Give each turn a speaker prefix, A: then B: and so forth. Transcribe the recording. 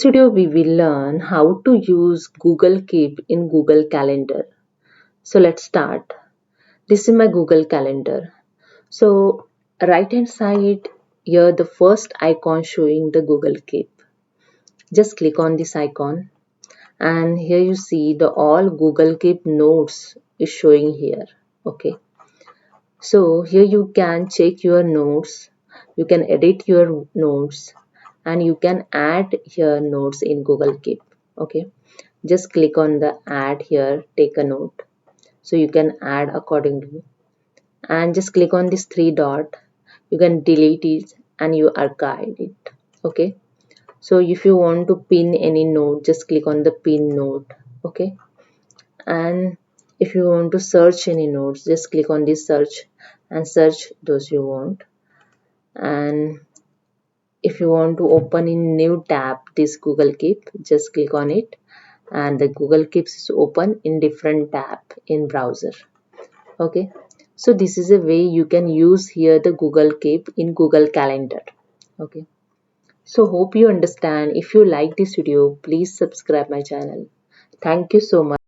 A: Video we will learn how to use Google Keep in Google Calendar. So let's start. This is my Google Calendar. So right hand side here the first icon showing the Google Keep. Just click on this icon and here you see the all Google Keep notes is showing here. Okay. So here you can check your notes, you can edit your notes and you can add your notes in Google Keep. Okay, just click on the add here, take a note. So you can add accordingly and just click on this three dot. You can delete it and you archive it. Okay, so if you want to pin any note, just click on the pin note. Okay, and if you want to search any notes, just click on this search and search those you want. And if you want to open in new tab this Google Keep, just click on it and the Google Keeps is open in different tab in browser. Okay, so this is a way you can use here the Google Keep in Google Calendar. Okay, so hope you understand. If you like this video, please subscribe my channel. Thank you so much.